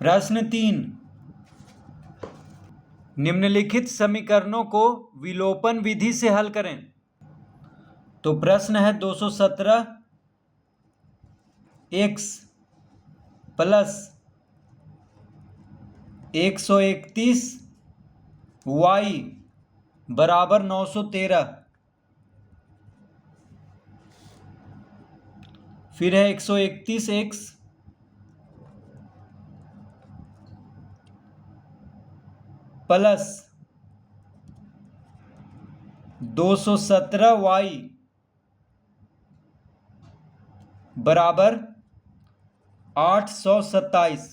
प्रश्न 3, निम्नलिखित समीकरणों को विलोपन विधि से हल करें। तो प्रश्न है 217 x प्लस 131 y बराबर 913। फिर है 131 x प्लस 217 y बराबर 827।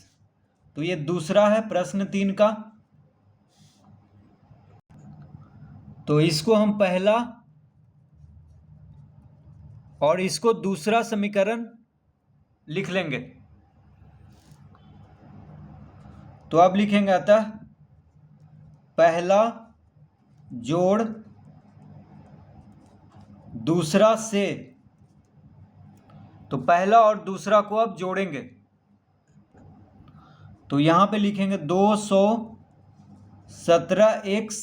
तो ये दूसरा है प्रश्न 3 का। तो इसको हम पहला और इसको दूसरा समीकरण लिख लेंगे। तो अब लिखेंगे अतः पहला जोड़ दूसरा से। तो पहला और दूसरा को अब जोड़ेंगे। तो यहां पे लिखेंगे 217x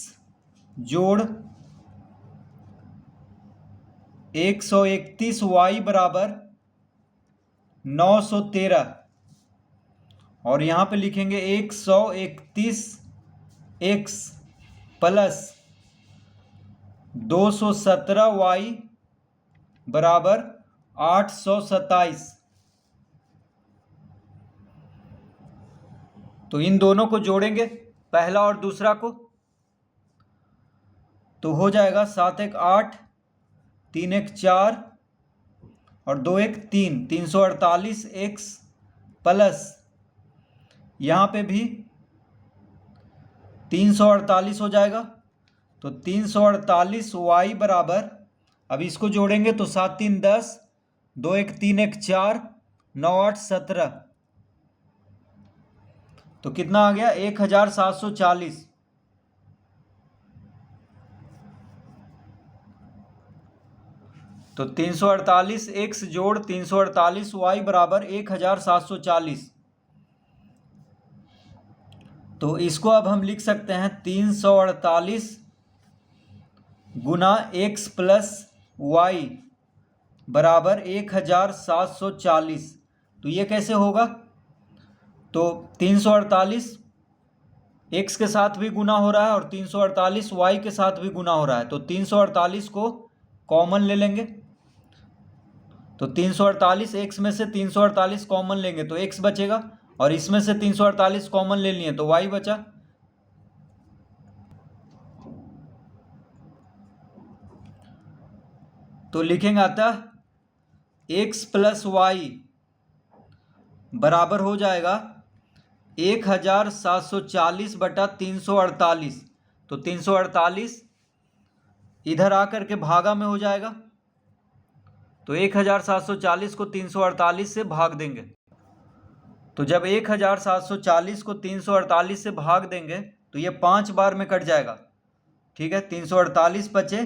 जोड़ 131y बराबर 913। और यहां पे लिखेंगे 131x प्लस 217y बराबर 827। तो इन दोनों को जोड़ेंगे, पहला और दूसरा को। तो हो जाएगा 7 1 8, 3 1 4 और 2 1 3, 348x प्लस यहाँ पे भी 348 हो जाएगा। तो 348y बराबर, अब इसको जोड़ेंगे तो 7 3 10, 2 1 3 1 4, 9 8 17। तो कितना आ गया 1740। तो 348x जोड़ 348y बराबर 1740। तो इसको अब हम लिख सकते हैं 348 गुना x प्लस वाई बराबर 1740। तो ये कैसे होगा? तो 348 x के साथ भी गुना हो रहा है और 348 y के साथ भी गुना हो रहा है। तो 348 को कॉमन ले लेंगे। तो 348 x में से 348 कॉमन लेंगे तो x बचेगा, और इसमें से 348 कॉमन ले लिए तो y बचा। तो लिखेंगे अतः x प्लस वाई बराबर हो जाएगा 1740 बटा 348। तो 348 इधर आकर के भागा में हो जाएगा। तो 1740 को 348 से भाग देंगे। तो जब 1740 को 348 से भाग देंगे तो ये 5 बार में कट जाएगा। ठीक है, 348 बचे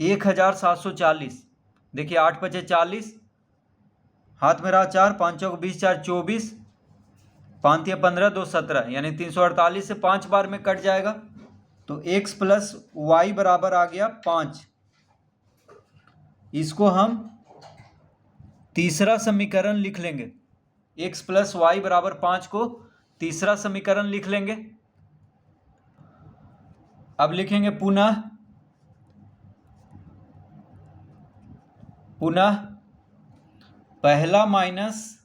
1740। देखिए 8 बचे 40, हाथ में रहा 4, 5 चौक 20, 4 24, 5 15, 2 17, यानी 348 से 5 बार में कट जाएगा। तो x प्लस वाई बराबर आ गया 5। इसको हम तीसरा समीकरण लिख लेंगे। x प्लस वाई बराबर 5 को तीसरा समीकरण लिख लेंगे। अब लिखेंगे पुनः पहला माइनस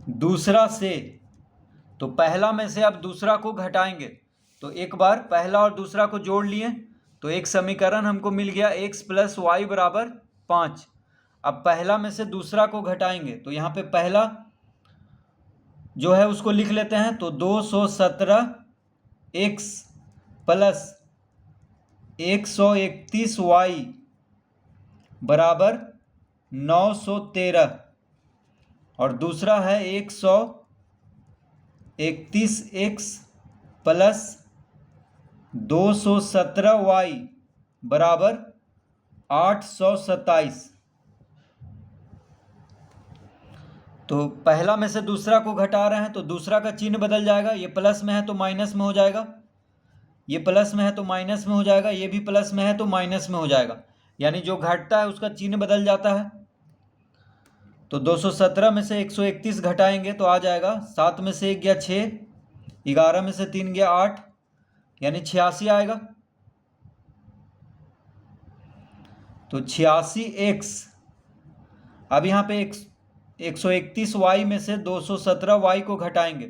दूसरा से। तो पहला में से अब दूसरा को घटाएंगे। तो एक बार पहला और दूसरा को जोड़ लिए तो एक समीकरण हमको मिल गया x प्लस वाई बराबर 5। अब पहला में से दूसरा को घटाएंगे तो यहाँ पे पहला जो है उसको लिख लेते हैं। तो 217x प्लस 131y बराबर 913, और दूसरा है 131x प्लस 217y बराबर 827। तो पहला में से दूसरा को घटा रहे हैं तो दूसरा का चिन्ह बदल जाएगा, ये प्लस में है तो माइनस में हो जाएगा, ये प्लस में है तो माइनस में हो जाएगा, ये भी प्लस में है तो माइनस में हो जाएगा, यानी जो घटता है उसका चिन्ह बदल जाता है। तो 217 में से 131 घटाएंगे तो आ जाएगा 7 में से 1 गया 6, 11 में से 3 गया 8, यानी 86 आएगा। तो 86x। अब यहाँ पे 131y में से 217y को घटाएंगे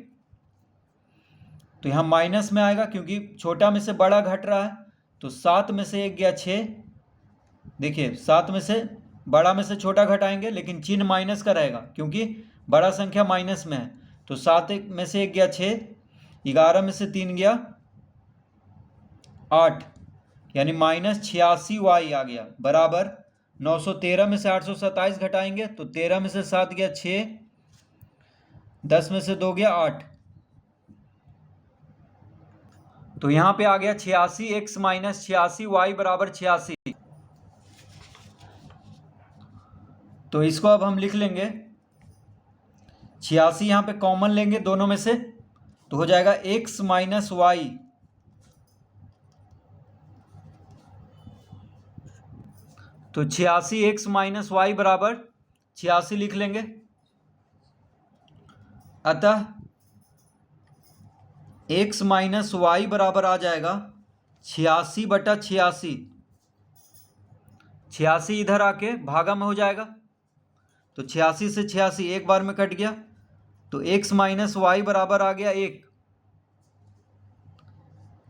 तो यहाँ माइनस में आएगा क्योंकि छोटा में से बड़ा घट रहा है। तो 7 में से 1 गया 6, देखिए 7 में से बड़ा में से छोटा घटाएंगे लेकिन चिन्ह माइनस का रहेगा क्योंकि बड़ा संख्या माइनस में है। तो 7 में से 1 गया 6, 11 में से 3 गया 8, यानी -86y आ गया बराबर 913 में से 827 घटाएंगे तो 13 में से 7 गया 6, 10 में से 2 गया 8। तो यहाँ पे आ गया 86x - 86y बराबर 86। तो इसको अब हम लिख लेंगे 86, यहाँ पे कॉमन लेंगे दोनों में से तो हो जाएगा x - y। तो 86x - y बराबर 86 लिख लेंगे। अतः x - y बराबर आ जाएगा 86/86। 86 इधर आके भागा में हो जाएगा तो 86 से 86 एक बार में कट गया तो x - y बराबर आ गया 1।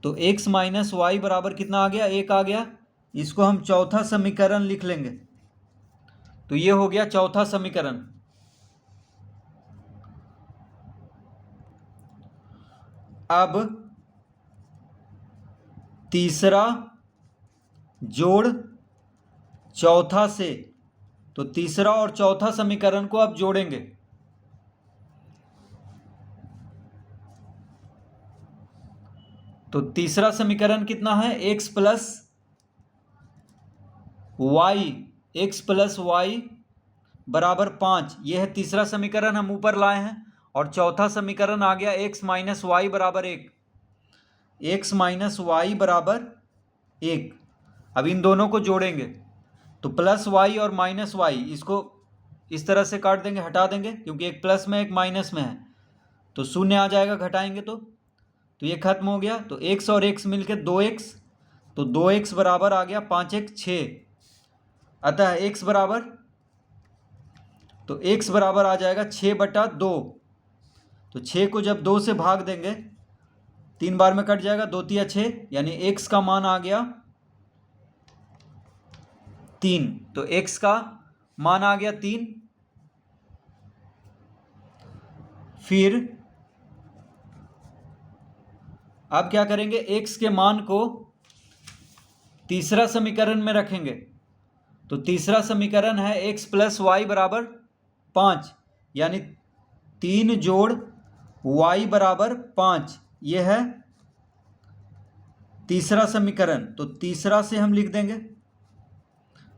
तो x - y बराबर कितना आ गया? 1 आ गया। इसको हम चौथा समीकरण लिख लेंगे। तो ये हो गया चौथा समीकरण। अब तीसरा जोड़ चौथा से, तो तीसरा और चौथा समीकरण को अब जोड़ेंगे। तो तीसरा समीकरण कितना है? x प्लस वाई बराबर 5। यह है तीसरा समीकरण हम ऊपर लाए हैं। और चौथा समीकरण आ गया x - y बराबर 1। x - y बराबर 1। अब इन दोनों को जोड़ेंगे तो प्लस वाई और माइनस वाई, इसको इस तरह से काट देंगे, हटा देंगे, क्योंकि एक प्लस में एक माइनस में है तो शून्य आ जाएगा घटाएंगे तो ये खत्म हो गया। तो x और x मिलके 2x, तो 2x बराबर आ गया 5x 6। अतः x बराबर, तो x बराबर आ जाएगा 6/2। तो 6 को जब 2 से भाग देंगे 3 बार में कट जाएगा, 2 तिया 6, यानी x का मान आ गया 3। तो x का मान आ गया 3। फिर अब क्या करेंगे? x के मान को तीसरा समीकरण में रखेंगे। तो तीसरा समीकरण है x प्लस वाई बराबर 5, यानी 3 जोड़ y बराबर 5। यह है तीसरा समीकरण। तो तीसरा से हम लिख देंगे।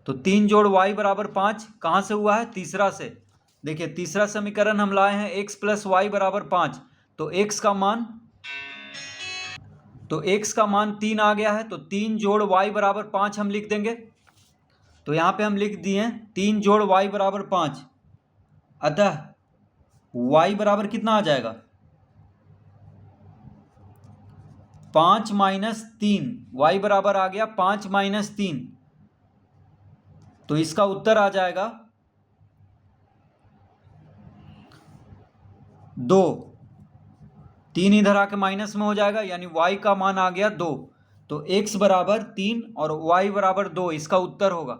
तो 3 जोड़ y बराबर 5 कहाँ से हुआ है? तीसरा से। देखिए तीसरा समीकरण हम लाए हैं x प्लस वाई बराबर 5। तो x का मान 3 आ गया है। तो 3 जोड़ y बराबर 5 हम लिख देंगे। तो यहाँ पे हम लिख दिए 3 जोड़ y बराबर 5। अतः y बराबर कितना आ जाएगा? 5 - 3। y बराबर आ गया 5 - 3। तो इसका उत्तर आ जाएगा 2। 3 इधर आके माइनस में हो जाएगा, यानी y का मान आ गया 2। तो x बराबर 3 और y बराबर 2 इसका उत्तर होगा।